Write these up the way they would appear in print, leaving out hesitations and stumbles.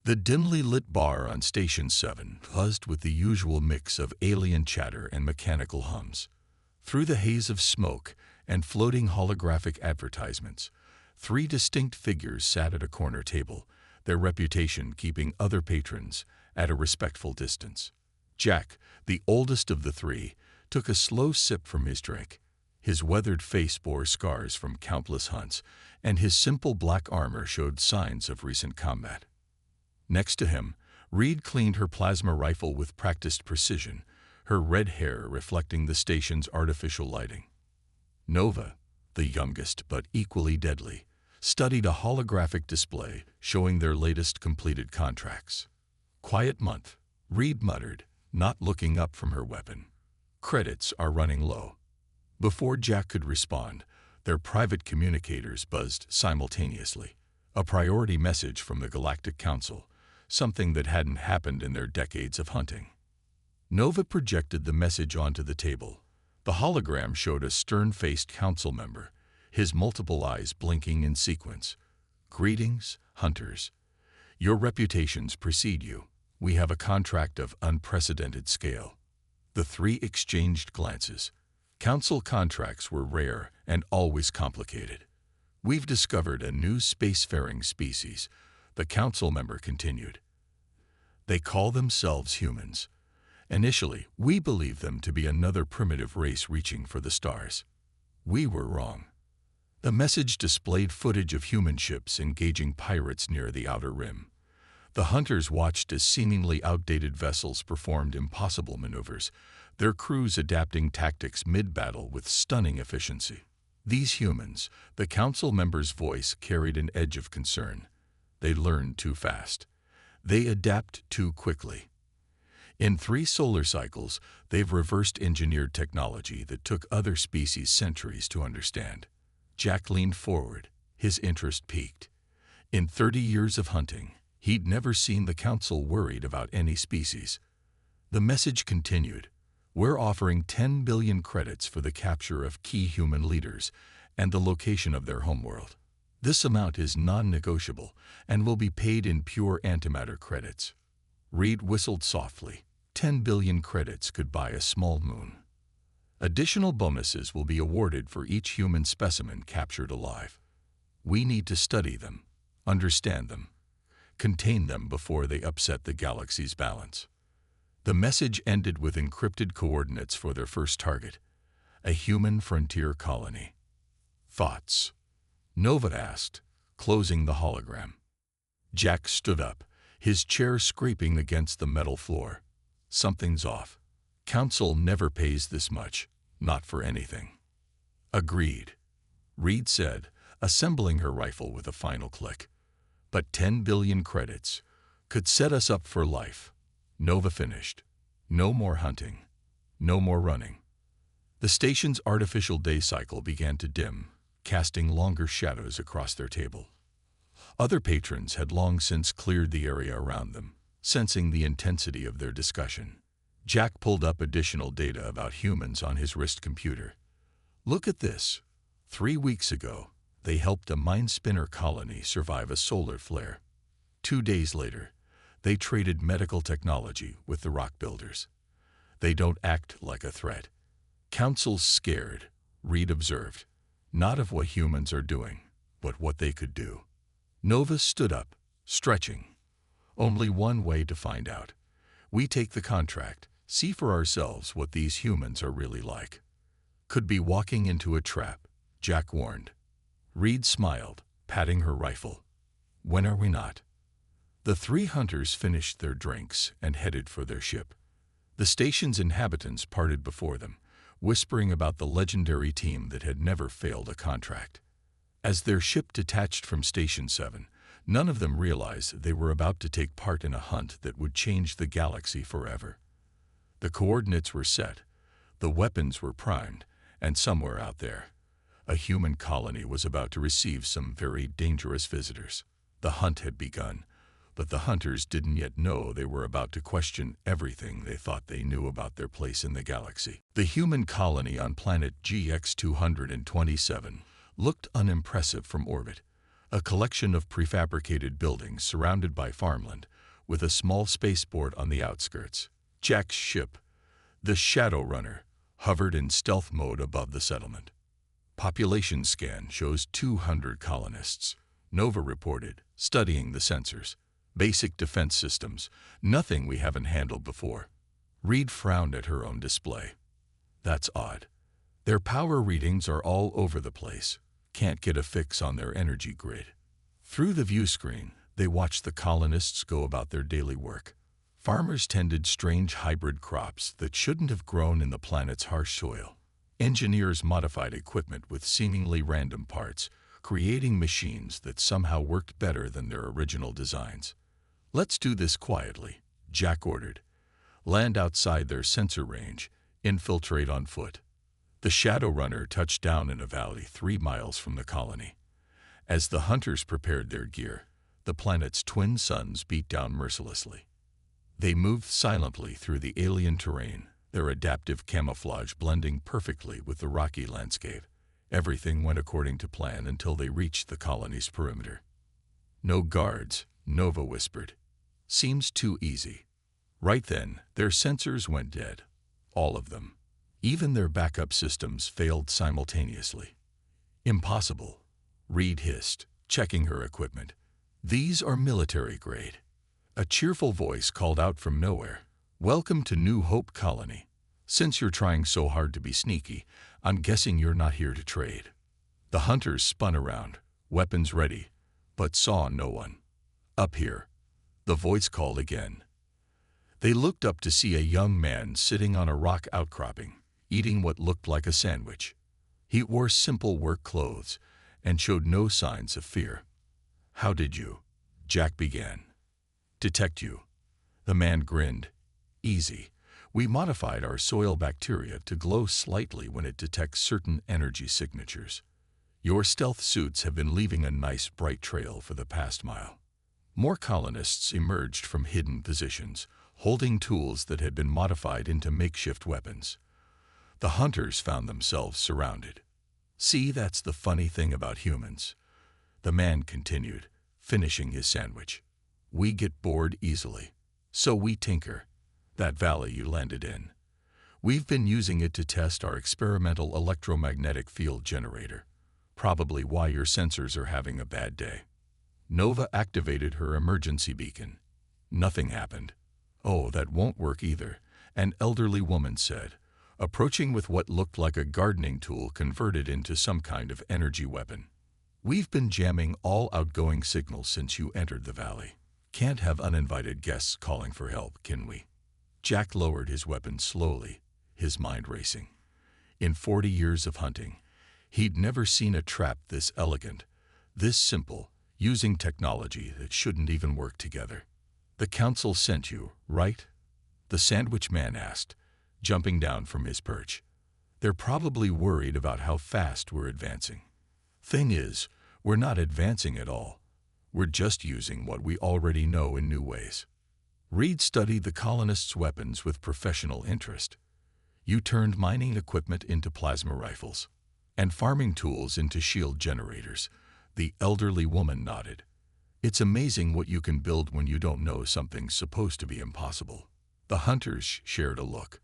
The dimly lit bar on Station 7 buzzed with the usual mix of alien chatter and mechanical hums. Through the haze of smoke and floating holographic advertisements, three distinct figures sat at a corner table, their reputation keeping other patrons at a respectful distance. Jack, the oldest of the three, took a slow sip from his drink. His weathered face bore scars from countless hunts, and his simple black armor showed signs of recent combat. Next to him, Reed cleaned her plasma rifle with practiced precision, her red hair reflecting the station's artificial lighting. Nova, the youngest but equally deadly, studied a holographic display showing their latest completed contracts. "Quiet month," Reed muttered, not looking up from her weapon. "Credits are running low." Before Jack could respond, their private communicators buzzed simultaneously. A priority message from the Galactic Council, something that hadn't happened in their decades of hunting. Nova projected the message onto the table. The hologram showed a stern-faced council member, his multiple eyes blinking in sequence. "Greetings, hunters. Your reputations precede you. We have a contract of unprecedented scale." The three exchanged glances. Council contracts were rare and always complicated. "We've discovered a new spacefaring species," the council member continued. "They call themselves humans. Initially, we believed them to be another primitive race reaching for the stars. We were wrong." The message displayed footage of human ships engaging pirates near the outer rim. The hunters watched as seemingly outdated vessels performed impossible maneuvers, their crews adapting tactics mid-battle with stunning efficiency. "These humans," the council member's voice carried an edge of concern. "They learn too fast. They adapt too quickly. In 3 solar cycles, they've reversed-engineered technology that took other species centuries to understand." Jack leaned forward, his interest piqued. In 30 years of hunting, he'd never seen the council worried about any species. The message continued. "We're offering 10 billion credits for the capture of key human leaders and the location of their homeworld. This amount is non-negotiable and will be paid in pure antimatter credits." Reed whistled softly. 10 billion credits could buy a small moon. "Additional bonuses will be awarded for each human specimen captured alive. We need to study them, understand them, contain them before they upset the galaxy's balance." The message ended with encrypted coordinates for their first target, a human frontier colony. "Thoughts?" Nova asked, closing the hologram. Jack stood up, his chair scraping against the metal floor. "Something's off. Council never pays this much, not for anything." "Agreed," Reed said, assembling her rifle with a final click. "But 10 billion credits could set us up for life." Nova finished. No more hunting. No more running. The station's artificial day cycle began to dim, casting longer shadows across their table. Other patrons had long since cleared the area around them, sensing the intensity of their discussion. Jack pulled up additional data about humans on his wrist computer. "Look at this. 3 weeks ago, they helped a mine spinner colony survive a solar flare. 2 days later, they traded medical technology with the rock builders. They don't act like a threat." "Council's scared," Reed observed. "Not of what humans are doing, but what they could do." Nova stood up, stretching. "Only one way to find out. We take the contract, see for ourselves what these humans are really like." "Could be walking into a trap," Jack warned. Reed smiled, patting her rifle. "When are we not?" The 3 hunters finished their drinks and headed for their ship. The station's inhabitants parted before them, whispering about the legendary team that had never failed a contract. As their ship detached from Station 7, none of them realized they were about to take part in a hunt that would change the galaxy forever. The coordinates were set, the weapons were primed, and somewhere out there, a human colony was about to receive some very dangerous visitors. The hunt had begun, but the hunters didn't yet know they were about to question everything they thought they knew about their place in the galaxy. The human colony on planet GX-227 looked unimpressive from orbit, a collection of prefabricated buildings surrounded by farmland, with a small spaceport on the outskirts. Jack's ship, the Shadow Runner, hovered in stealth mode above the settlement. Population scan shows 200 colonists. Nova reported, studying the sensors. Basic defense systems, nothing we haven't handled before. Reed frowned at her own display. That's odd. Their power readings are all over the place. Can't get a fix on their energy grid. Through the view screen, they watched the colonists go about their daily work. Farmers tended strange hybrid crops that shouldn't have grown in the planet's harsh soil. Engineers modified equipment with seemingly random parts, creating machines that somehow worked better than their original designs. Let's do this quietly, Jack ordered. Land outside their sensor range, infiltrate on foot. The Shadow Runner touched down in a valley 3 miles from the colony. As the hunters prepared their gear, the planet's twin suns beat down mercilessly. They moved silently through the alien terrain, their adaptive camouflage blending perfectly with the rocky landscape. Everything went according to plan until they reached the colony's perimeter. No guards, Nova whispered. Seems too easy. Right then, their sensors went dead. All of them. Even their backup systems failed simultaneously. Impossible, Reed hissed, checking her equipment. These are military grade. A cheerful voice called out from nowhere. Welcome to New Hope Colony. Since you're trying so hard to be sneaky, I'm guessing you're not here to trade. The hunters spun around, weapons ready, but saw no one. Up here, the voice called again. They looked up to see a young man sitting on a rock outcropping, eating what looked like a sandwich. He wore simple work clothes and showed no signs of fear. How did you, Jack began, detect you? The man grinned. Easy. We modified our soil bacteria to glow slightly when it detects certain energy signatures. Your stealth suits have been leaving a nice bright trail for the past mile. More colonists emerged from hidden positions, holding tools that had been modified into makeshift weapons. The hunters found themselves surrounded. See, that's the funny thing about humans, the man continued, finishing his sandwich. We get bored easily, so we tinker. That valley you landed in. We've been using it to test our experimental electromagnetic field generator. Probably why your sensors are having a bad day. Nova activated her emergency beacon. Nothing happened. Oh, that won't work either, an elderly woman said, approaching with what looked like a gardening tool converted into some kind of energy weapon. We've been jamming all outgoing signals since you entered the valley. Can't have uninvited guests calling for help, can we? Jack lowered his weapon slowly, his mind racing. In 40 years of hunting, he'd never seen a trap this elegant, this simple, using technology that shouldn't even work together. The council sent you, right? The sandwich man asked, jumping down from his perch. They're probably worried about how fast we're advancing. Thing is, we're not advancing at all. We're just using what we already know in new ways. Reed studied the colonists' weapons with professional interest. You turned mining equipment into plasma rifles, and farming tools into shield generators. The elderly woman nodded. It's amazing what you can build when you don't know something's supposed to be impossible. The hunters shared a look.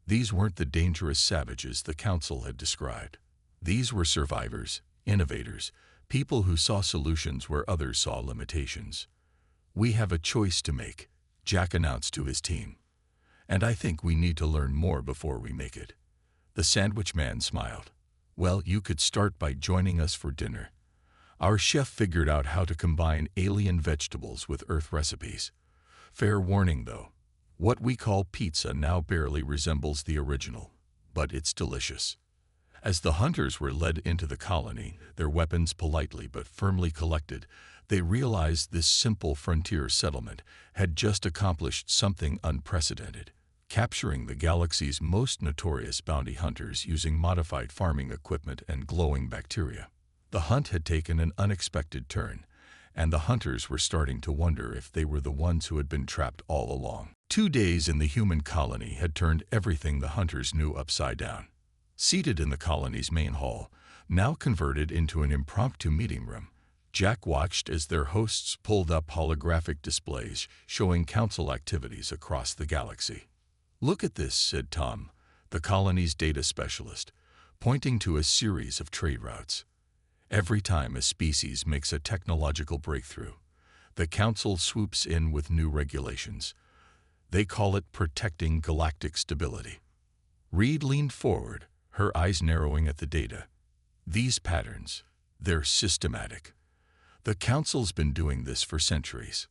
These weren't the dangerous savages the council had described. These were survivors, innovators, people who saw solutions where others saw limitations. We have a choice to make, Jack announced to his team. And I think we need to learn more before we make it. The sandwich man smiled. Well, you could start by joining us for dinner. Our chef figured out how to combine alien vegetables with Earth recipes. Fair warning, though. What we call pizza now barely resembles the original, but it's delicious. As the hunters were led into the colony, their weapons politely but firmly collected, they realized this simple frontier settlement had just accomplished something unprecedented, capturing the galaxy's most notorious bounty hunters using modified farming equipment and glowing bacteria. The hunt had taken an unexpected turn, and the hunters were starting to wonder if they were the ones who had been trapped all along. 2 days in the human colony had turned everything the hunters knew upside down. Seated in the colony's main hall, now converted into an impromptu meeting room, Jack watched as their hosts pulled up holographic displays showing council activities across the galaxy. "Look at this," said Tom, the colony's data specialist, pointing to a series of trade routes. "Every time a species makes a technological breakthrough, the Council swoops in with new regulations. They call it protecting galactic stability." Reed leaned forward, her eyes narrowing at the data. "These patterns, they're systematic. The Council's been doing this for centuries."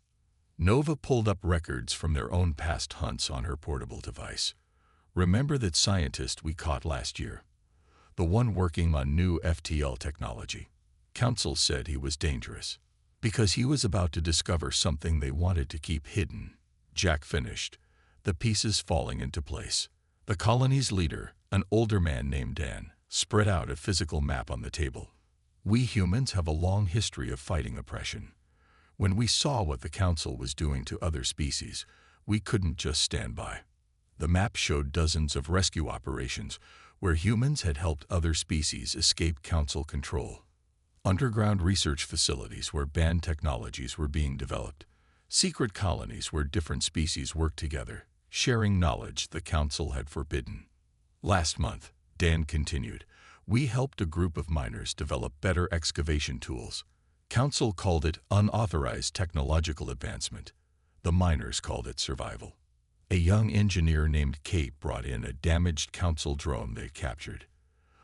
Nova pulled up records from their own past hunts on her portable device. "Remember that scientist we caught last year? The one working on new FTL technology. Council said he was dangerous because he was about to discover something they wanted to keep hidden." Jack finished, the pieces falling into place. The colony's leader, an older man named Dan, spread out a physical map on the table. "We humans have a long history of fighting oppression. When we saw what the Council was doing to other species, we couldn't just stand by." The map showed dozens of rescue operations where humans had helped other species escape Council control. Underground research facilities where banned technologies were being developed. Secret colonies where different species worked together, sharing knowledge the Council had forbidden. "Last month," Dan continued, "we helped a group of miners develop better excavation tools. Council called it unauthorized technological advancement. The miners called it survival." A young engineer named Kate brought in a damaged Council drone they captured.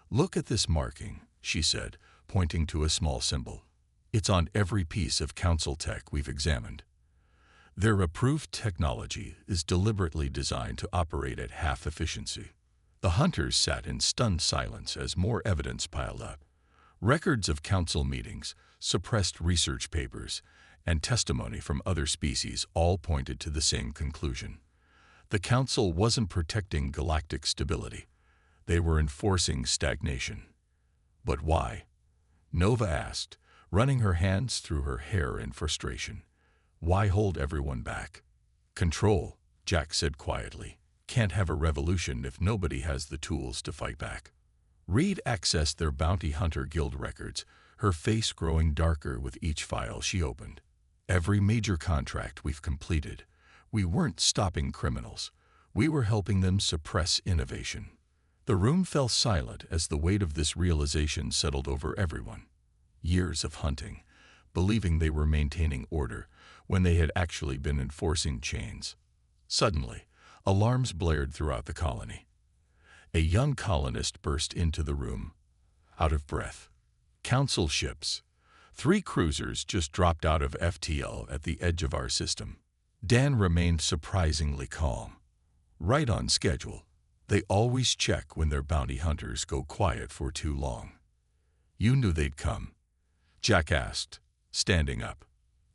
"Look at this marking," she said, pointing to a small symbol. "It's on every piece of Council tech we've examined. Their approved technology is deliberately designed to operate at half efficiency." The hunters sat in stunned silence as more evidence piled up. Records of Council meetings, suppressed research papers, and testimony from other species all pointed to the same conclusion. The Council wasn't protecting galactic stability. They were enforcing stagnation. "But why?" Nova asked, running her hands through her hair in frustration. "Why hold everyone back?" "Control," Jack said quietly. "Can't have a revolution if nobody has the tools to fight back." Reed accessed their Bounty Hunter Guild records, her face growing darker with each file she opened. "Every major contract we've completed, we weren't stopping criminals. We were helping them suppress innovation." The room fell silent as the weight of this realization settled over everyone. Years of hunting, believing they were maintaining order when they had actually been enforcing chains. Suddenly, alarms blared throughout the colony. A young colonist burst into the room, out of breath. "Council ships. 3 cruisers just dropped out of FTL at the edge of our system." Dan remained surprisingly calm. "Right on schedule. They always check when their bounty hunters go quiet for too long." "You knew they'd come?" Jack asked, standing up.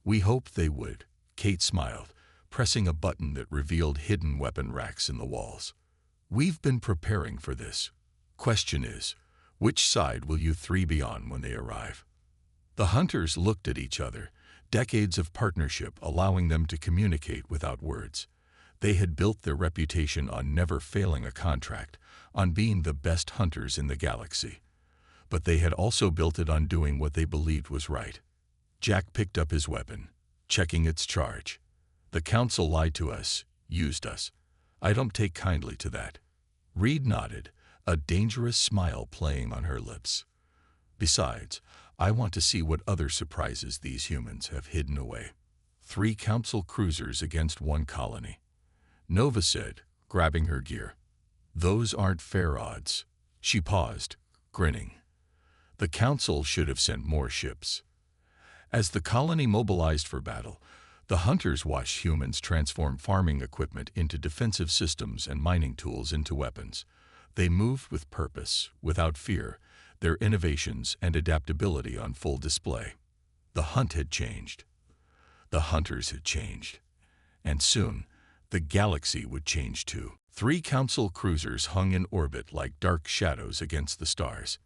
"We hoped they would," Kate smiled, pressing a button that revealed hidden weapon racks in the walls. "We've been preparing for this. Question is, which side will you 3 be on when they arrive?" The hunters looked at each other, decades of partnership allowing them to communicate without words. They had built their reputation on never failing a contract, on being the best hunters in the galaxy. But they had also built it on doing what they believed was right. Jack picked up his weapon, checking its charge. "The Council lied to us, used us. I don't take kindly to that." Reed nodded, a dangerous smile playing on her lips. "Besides, I want to see what other surprises these humans have hidden away." 3 Council cruisers against 1 colony. Nova said, grabbing her gear. "Those aren't fair odds." She paused, grinning. "The Council should have sent more ships." As the colony mobilized for battle, the hunters watched humans transform farming equipment into defensive systems and mining tools into weapons. They moved with purpose, without fear, their innovations and adaptability on full display. The hunt had changed. The hunters had changed. And soon, the galaxy would change too. 3 Council cruisers hung in orbit like dark shadows against the stars.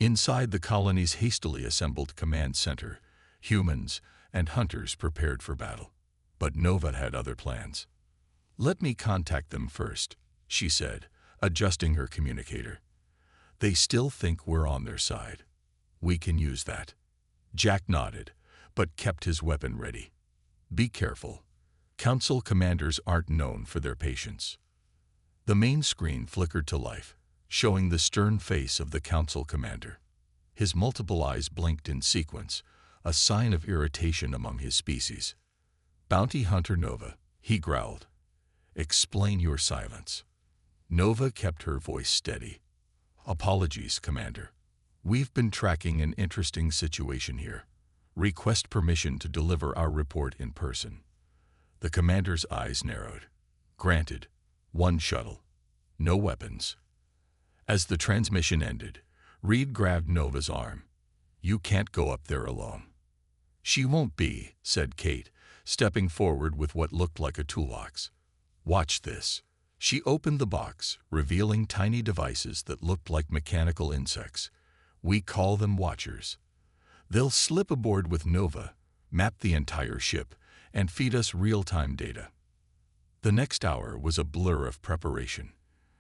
Inside the colony's hastily assembled command center, humans and hunters prepared for battle. But Nova had other plans. "Let me contact them first," she said, adjusting her communicator. "They still think we're on their side. We can use that." Jack nodded, but kept his weapon ready. Be careful. Council commanders aren't known for their patience. The main screen flickered to life, showing the stern face of the council commander. His multiple eyes blinked in sequence, a sign of irritation among his species. Bounty Hunter Nova, he growled. Explain your silence. Nova kept her voice steady. Apologies, Commander. We've been tracking an interesting situation here. Request permission to deliver our report in person. The commander's eyes narrowed. Granted. One shuttle. No weapons. As the transmission ended, Reed grabbed Nova's arm. You can't go up there alone. She won't be, said Kate, stepping forward with what looked like a toolbox. Watch this. She opened the box, revealing tiny devices that looked like mechanical insects. We call them Watchers. They'll slip aboard with Nova, map the entire ship, and feed us real-time data. The next hour was a blur of preparation.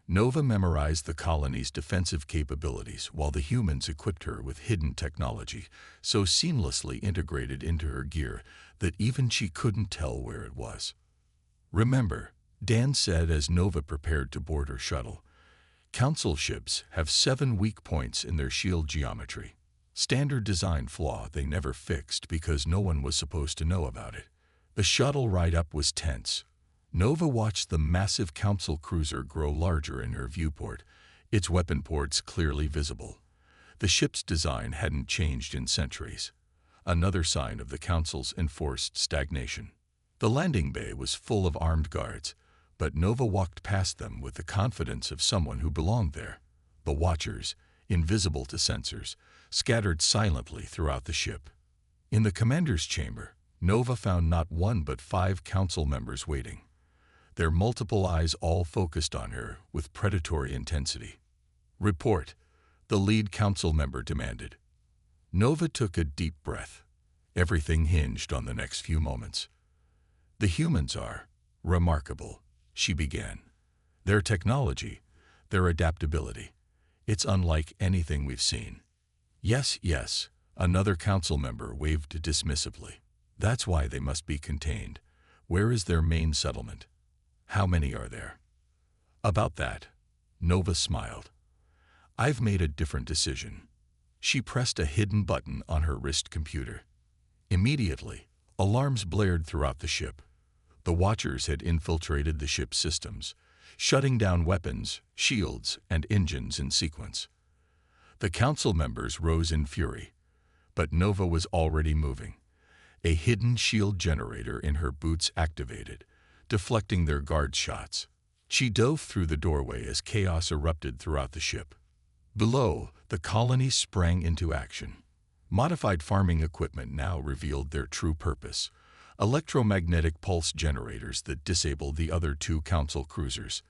Nova memorized the colony's defensive capabilities while the humans equipped her with hidden technology so seamlessly integrated into her gear that even she couldn't tell where it was. Remember, Dan said as Nova prepared to board her shuttle, Council ships have 7 weak points in their shield geometry. Standard design flaw they never fixed because no one was supposed to know about it. The shuttle ride-up was tense. Nova watched the massive Council cruiser grow larger in her viewport, its weapon ports clearly visible. The ship's design hadn't changed in centuries, another sign of the Council's enforced stagnation. The landing bay was full of armed guards, but Nova walked past them with the confidence of someone who belonged there. The Watchers, invisible to sensors, scattered silently throughout the ship. In the commander's chamber, Nova found not one but 5 council members waiting, their multiple eyes all focused on her with predatory intensity. Report, the lead council member demanded. Nova took a deep breath. Everything hinged on the next few moments. The humans are remarkable, she began. Their technology, their adaptability, it's unlike anything we've seen. Yes, yes, another council member waved dismissively. That's why they must be contained. Where is their main settlement? How many are there? About that, Nova smiled. I've made a different decision. She pressed a hidden button on her wrist computer. Immediately, alarms blared throughout the ship. The Watchers had infiltrated the ship's systems, shutting down weapons, shields, and engines in sequence. The council members rose in fury, but Nova was already moving. A hidden shield generator in her boots activated, deflecting their guard shots. She dove through the doorway as chaos erupted throughout the ship. Below, the colony sprang into action. Modified farming equipment now revealed their true purpose: electromagnetic pulse generators that disabled the other 2 council cruisers.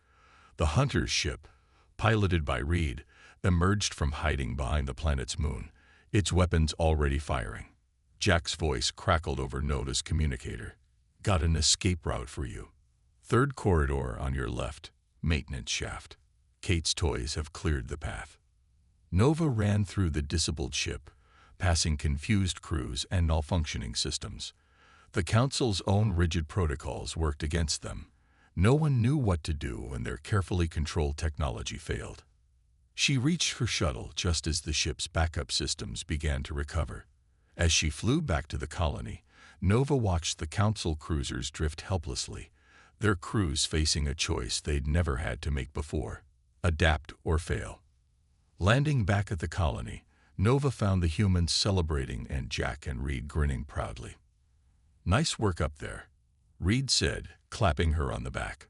The Hunter's ship, piloted by Reed, emerged from hiding behind the planet's moon, its weapons already firing. Jack's voice crackled over Nova's communicator. Got an escape route for you. 3rd corridor on your left, maintenance shaft. Kate's toys have cleared the path. Nova ran through the disabled ship, passing confused crews and malfunctioning systems. The Council's own rigid protocols worked against them. No one knew what to do when their carefully controlled technology failed. She reached her shuttle just as the ship's backup systems began to recover. As she flew back to the colony, Nova watched the Council cruisers drift helplessly, their crews facing a choice they'd never had to make before: adapt or fail. Landing back at the colony, Nova found the humans celebrating and Jack and Reed grinning proudly. Nice work up there, Reed said, clapping her on the back.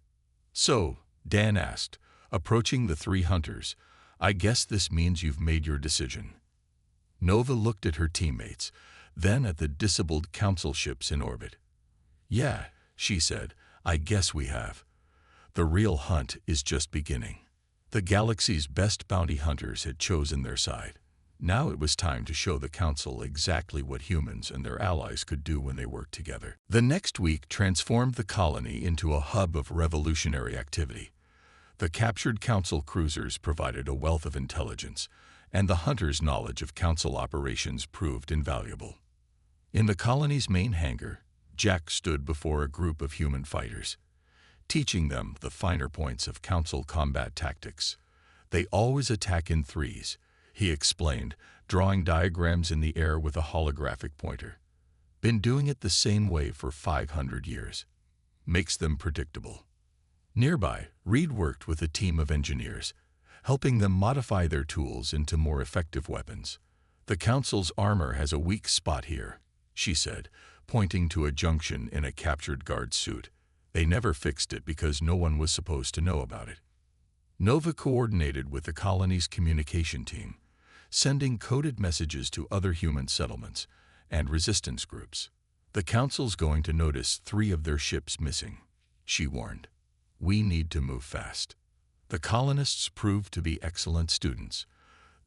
So, Dan asked, approaching the 3 hunters, I guess this means you've made your decision. Nova looked at her teammates, then at the disabled council ships in orbit. Yeah, she said, I guess we have. The real hunt is just beginning. The galaxy's best bounty hunters had chosen their side. Now it was time to show the Council exactly what humans and their allies could do when they worked together. The next week transformed the colony into a hub of revolutionary activity. The captured Council cruisers provided a wealth of intelligence, and the hunters' knowledge of Council operations proved invaluable. In the colony's main hangar, Jack stood before a group of human fighters, teaching them the finer points of Council combat tactics. "They always attack in threes," he explained, drawing diagrams in the air with a holographic pointer. "Been doing it the same way for 500 years. Makes them predictable." Nearby, Reed worked with a team of engineers, helping them modify their tools into more effective weapons. "The Council's armor has a weak spot here," she said, pointing to a junction in a captured guard suit. "They never fixed it because no one was supposed to know about it." Nova coordinated with the colony's communication team, sending coded messages to other human settlements and resistance groups. "The Council's going to notice 3 of their ships missing," she warned. "We need to move fast." The colonists proved to be excellent students.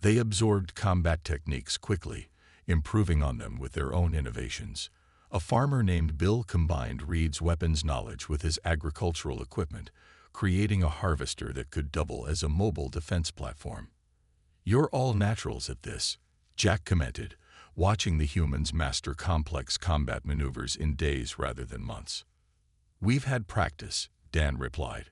They absorbed combat techniques quickly, improving on them with their own innovations. A farmer named Bill combined Reed's weapons knowledge with his agricultural equipment, creating a harvester that could double as a mobile defense platform. "You're all naturals at this," Jack commented, watching the humans master complex combat maneuvers in days rather than months. "We've had practice," Dan replied.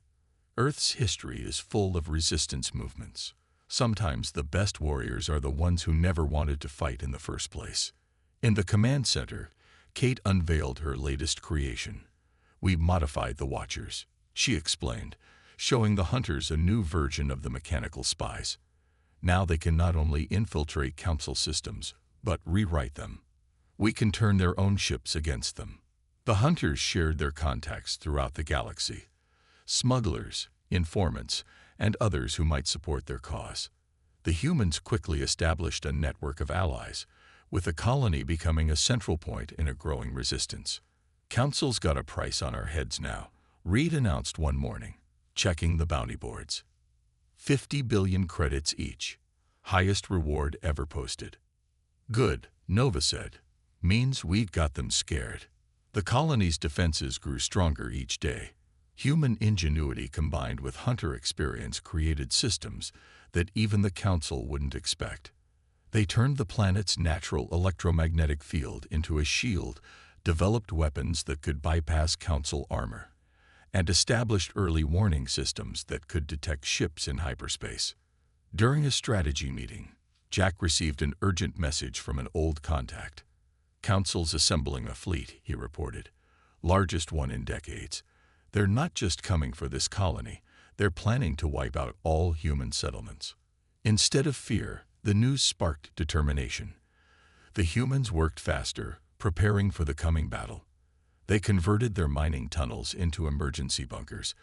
"Earth's history is full of resistance movements. Sometimes the best warriors are the ones who never wanted to fight in the first place." In the command center, Kate unveiled her latest creation. "We modified the Watchers," she explained, showing the hunters a new version of the mechanical spies. "Now they can not only infiltrate Council systems, but rewrite them. We can turn their own ships against them." The hunters shared their contacts throughout the galaxy: smugglers, informants, and others who might support their cause. The humans quickly established a network of allies, with the colony becoming a central point in a growing resistance. "Council's got a price on our heads now," Reed announced one morning, checking the bounty boards. 50 billion credits each. Highest reward ever posted. "Good," Nova said. "Means we've got them scared." The colony's defenses grew stronger each day. Human ingenuity combined with hunter experience created systems that even the Council wouldn't expect. They turned the planet's natural electromagnetic field into a shield, developed weapons that could bypass Council armor, and established early warning systems that could detect ships in hyperspace. During a strategy meeting, Jack received an urgent message from an old contact. "Council's assembling a fleet," he reported. "Largest one in decades. They're not just coming for this colony, they're planning to wipe out all human settlements." Instead of fear, the news sparked determination. The humans worked faster, preparing for the coming battle. They converted their mining tunnels into emergency bunkers,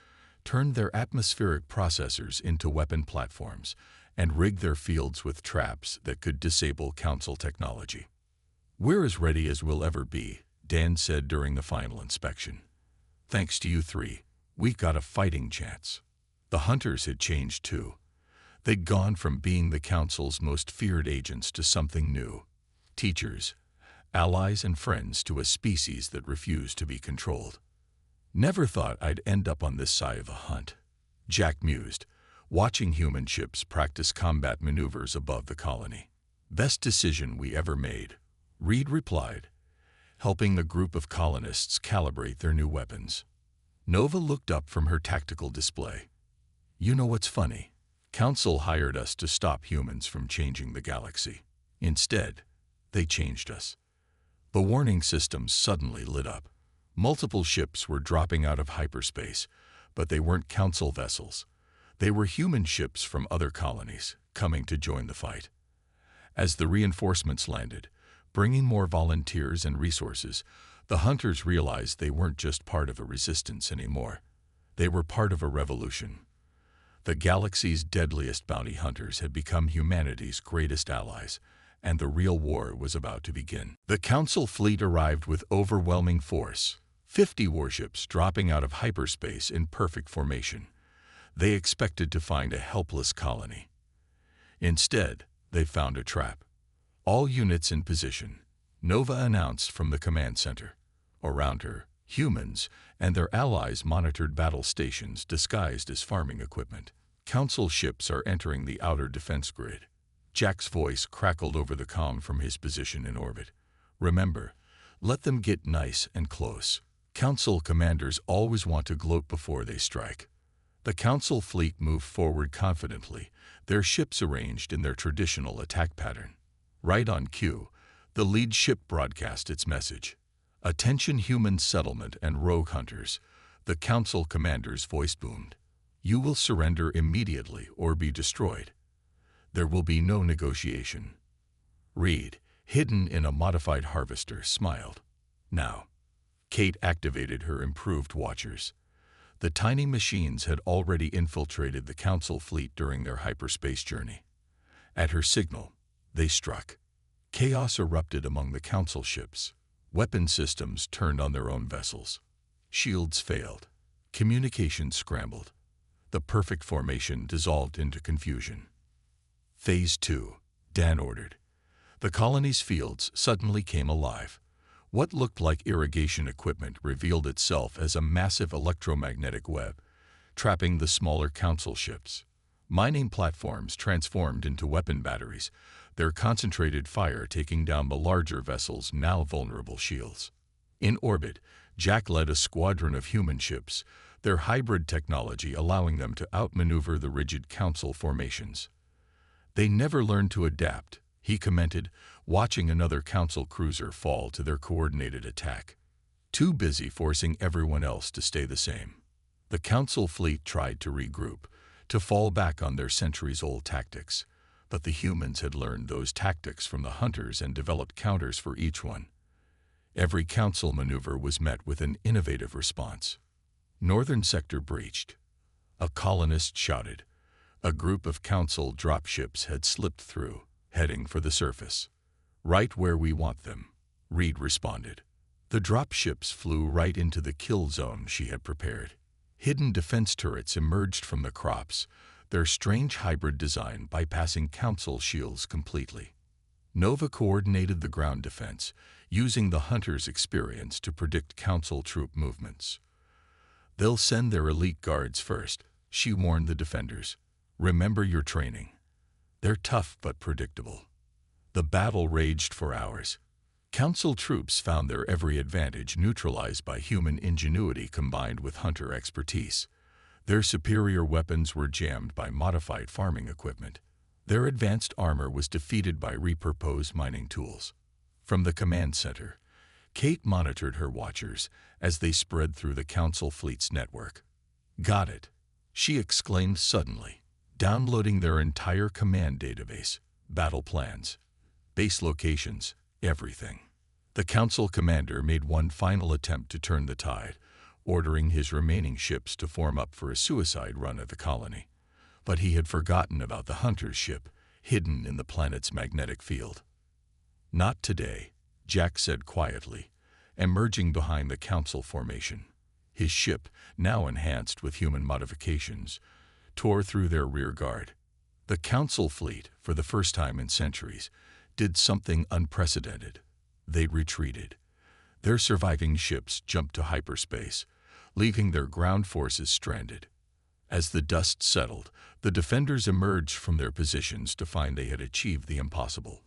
turned their atmospheric processors into weapon platforms, and rigged their fields with traps that could disable Council technology. "We're as ready as we'll ever be," Dan said during the final inspection. "Thanks to you 3, we've got a fighting chance." The hunters had changed too. They'd gone from being the Council's most feared agents to something new: teachers, allies, and friends to a species that refused to be controlled. "Never thought I'd end up on this side of a hunt," Jack mused, watching human ships practice combat maneuvers above the colony. "Best decision we ever made," Reed replied, helping the group of colonists calibrate their new weapons. Nova looked up from her tactical display. "You know what's funny? Council hired us to stop humans from changing the galaxy. Instead, they changed us." The warning systems suddenly lit up. Multiple ships were dropping out of hyperspace, but they weren't Council vessels. They were human ships from other colonies, coming to join the fight. As the reinforcements landed, bringing more volunteers and resources, the hunters realized they weren't just part of a resistance anymore. They were part of a revolution. The galaxy's deadliest bounty hunters had become humanity's greatest allies, and the real war was about to begin. The Council fleet arrived with overwhelming force, 50 warships dropping out of hyperspace in perfect formation. They expected to find a helpless colony. Instead, they found a trap. "All units in position," Nova announced from the command center. Around her, humans and their allies monitored battle stations disguised as farming equipment. "Council ships are entering the outer defense grid," Jack's voice crackled over the comm from his position in orbit. "Remember, let them get nice and close. Council commanders always want to gloat before they strike." The Council fleet moved forward confidently, their ships arranged in their traditional attack pattern. Right on cue, the lead ship broadcast its message. "Attention human settlement and rogue hunters," the Council commander's voice boomed. "You will surrender immediately or be destroyed. There will be no negotiation." Reed, hidden in a modified harvester, smiled. "Now." Kate activated her improved watchers. The tiny machines had already infiltrated the Council fleet during their hyperspace journey. At her signal, they struck. Chaos erupted among the Council ships. Weapon systems turned on their own vessels. Shields failed. Communications scrambled. The perfect formation dissolved into confusion. "Phase 2, Dan ordered. The colony's fields suddenly came alive. What looked like irrigation equipment revealed itself as a massive electromagnetic web, trapping the smaller Council ships. Mining platforms transformed into weapon batteries, their concentrated fire taking down the larger vessels' now vulnerable shields. In orbit, Jack led a squadron of human ships, their hybrid technology allowing them to outmaneuver the rigid Council formations. "They never learned to adapt," he commented, watching another Council cruiser fall to their coordinated attack. Too busy forcing everyone else to stay the same. The Council fleet tried to regroup, to fall back on their centuries-old tactics, but the humans had learned those tactics from the hunters and developed counters for each one. Every Council maneuver was met with an innovative response. Northern sector breached. A colonist shouted. A group of Council dropships had slipped through, heading for the surface. "Right where we want them," Reed responded. The dropships flew right into the kill zone she had prepared. Hidden defense turrets emerged from the crops, their strange hybrid design bypassing Council shields completely. Nova coordinated the ground defense, using the hunter's experience to predict Council troop movements. "They'll send their elite guards first," she warned the defenders. "Remember your training. They're tough but predictable." The battle raged for hours. Council troops found their every advantage neutralized by human ingenuity combined with hunter expertise. Their superior weapons were jammed by modified farming equipment. Their advanced armor was defeated by repurposed mining tools. From the command center, Kate monitored her watchers as they spread through the Council fleet's network. "Got it," she exclaimed suddenly, downloading their entire command database, battle plans, base locations, everything. The Council commander made one final attempt to turn the tide, ordering his remaining ships to form up for a suicide run at the colony. But he had forgotten about the hunter's ship, hidden in the planet's magnetic field. "Not today," Jack said quietly, emerging behind the Council formation. His ship, now enhanced with human modifications, tore through their rear guard. The Council fleet, for the first time in centuries, did something unprecedented. They retreated. Their surviving ships jumped to hyperspace, leaving their ground forces stranded. As the dust settled, the defenders emerged from their positions to find they had achieved the impossible.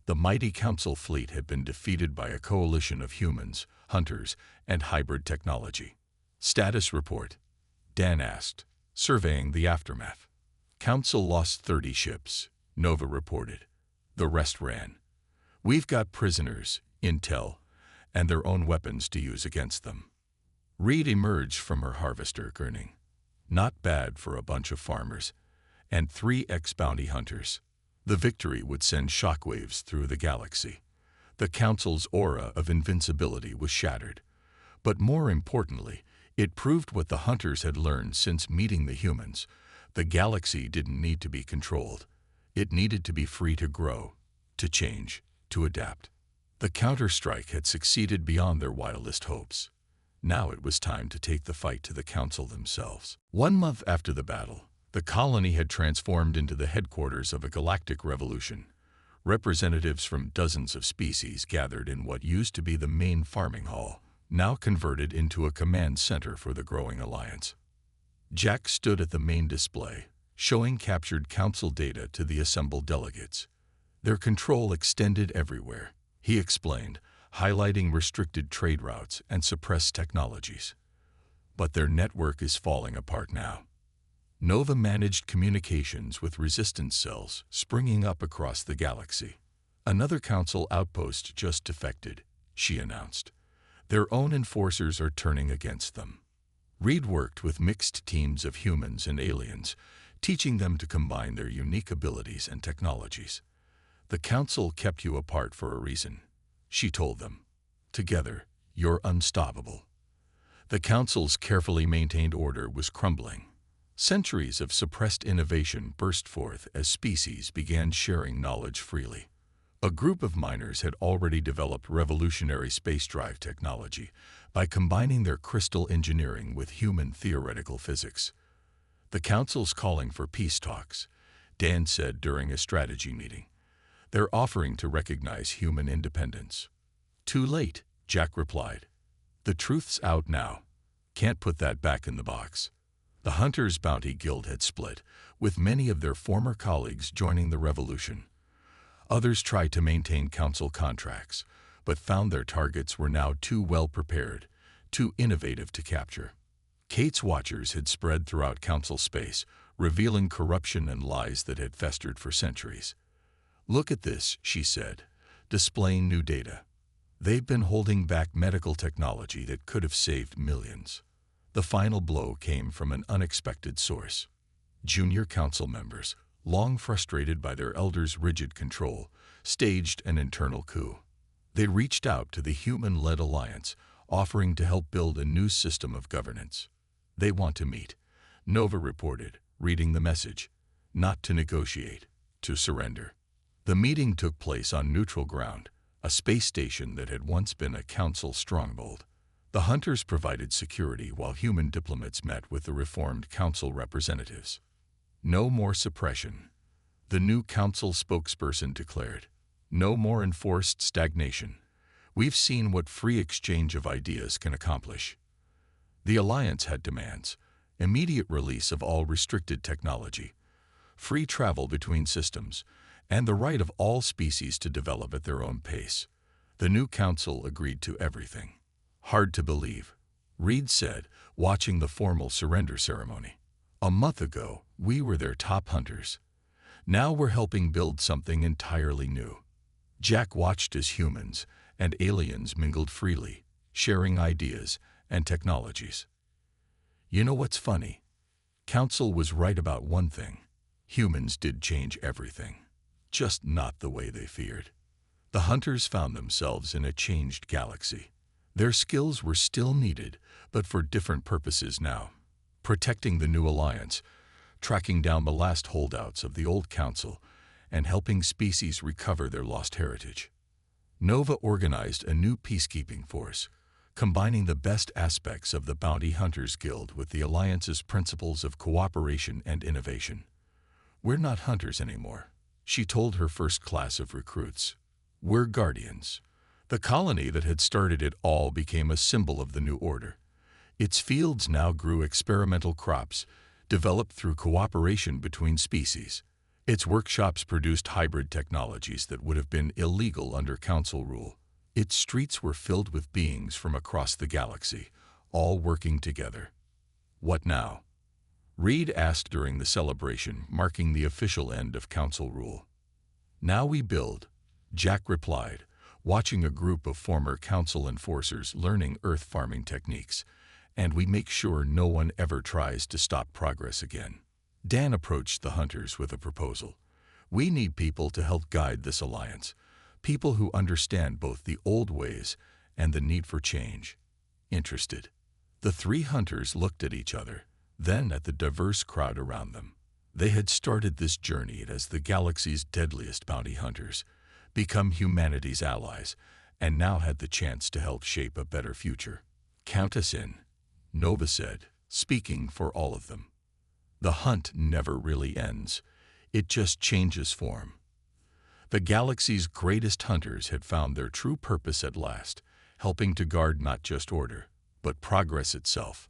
The mighty Council fleet had been defeated by a coalition of humans, hunters, and hybrid technology. "Status report?" Dan asked, surveying the aftermath. "Council lost 30 ships," Nova reported. "The rest ran. We've got prisoners, intel, and their own weapons to use against them." Reed emerged from her harvester, grinning. Not bad for a bunch of farmers, and 3 ex-bounty hunters. The victory would send shockwaves through the galaxy. The Council's aura of invincibility was shattered. But more importantly, it proved what the hunters had learned since meeting the humans. The galaxy didn't need to be controlled. It needed to be free to grow, to change, to adapt. The counterstrike had succeeded beyond their wildest hopes. Now it was time to take the fight to the Council themselves. 1 month after the battle, the colony had transformed into the headquarters of a galactic revolution. Representatives from dozens of species gathered in what used to be the main farming hall, now converted into a command center for the growing alliance. Jack stood at the main display, showing captured council data to the assembled delegates. Their control extended everywhere, he explained, highlighting restricted trade routes and suppressed technologies. But their network is falling apart now. Nova managed communications with resistance cells springing up across the galaxy. Another council outpost just defected, she announced. Their own enforcers are turning against them. Reed worked with mixed teams of humans and aliens, teaching them to combine their unique abilities and technologies. The council kept you apart for a reason, she told them. Together, you're unstoppable. The council's carefully maintained order was crumbling. Centuries of suppressed innovation burst forth as species began sharing knowledge freely. A group of miners had already developed revolutionary space drive technology by combining their crystal engineering with human theoretical physics. The council's calling for peace talks, Dan said during a strategy meeting. They're offering to recognize human independence. Too late, Jack replied. The truth's out now. Can't put that back in the box. The Hunters' Bounty Guild had split, with many of their former colleagues joining the revolution. Others tried to maintain council contracts, but found their targets were now too well prepared, too innovative to capture. Kate's watchers had spread throughout council space, revealing corruption and lies that had festered for centuries. Look at this, she said, displaying new data. They've been holding back medical technology that could have saved millions. The final blow came from an unexpected source. Junior council members, long frustrated by their elders' rigid control, staged an internal coup. They reached out to the human-led alliance, offering to help build a new system of governance. They want to meet, Nova reported, reading the message. Not to negotiate, to surrender. The meeting took place on neutral ground, a space station that had once been a council stronghold. The Hunters provided security while human diplomats met with the reformed council representatives. No more suppression, the new council spokesperson declared. No more enforced stagnation. We've seen what free exchange of ideas can accomplish. The Alliance had demands: immediate release of all restricted technology, free travel between systems, and the right of all species to develop at their own pace. The new council agreed to everything. Hard to believe, Reed said, watching the formal surrender ceremony. A month ago, we were their top hunters. Now we're helping build something entirely new. Jack watched as humans and aliens mingled freely, sharing ideas and technologies. You know what's funny? Council was right about one thing. Humans did change everything, just not the way they feared. The Hunters found themselves in a changed galaxy. Their skills were still needed, but for different purposes now. Protecting the new alliance, tracking down the last holdouts of the old council, and helping species recover their lost heritage. Nova organized a new peacekeeping force, combining the best aspects of the Bounty Hunters Guild with the Alliance's principles of cooperation and innovation. We're not hunters anymore, she told her first class of recruits. We're guardians. The colony that had started it all became a symbol of the new order. Its fields now grew experimental crops, developed through cooperation between species. Its workshops produced hybrid technologies that would have been illegal under council rule. Its streets were filled with beings from across the galaxy, all working together. What now? Reed asked during the celebration, marking the official end of council rule. Now we build, Jack replied, watching a group of former council enforcers learning earth farming techniques, and we make sure no one ever tries to stop progress again. Dan approached the Hunters with a proposal. We need people to help guide this alliance, people who understand both the old ways and the need for change. Interested? The three Hunters looked at each other, then at the diverse crowd around them. They had started this journey as the galaxy's deadliest bounty hunters, become humanity's allies, and now had the chance to help shape a better future. Count us in, Nova said, speaking for all of them. The hunt never really ends. It just changes form. The galaxy's greatest hunters had found their true purpose at last, helping to guard not just order, but progress itself.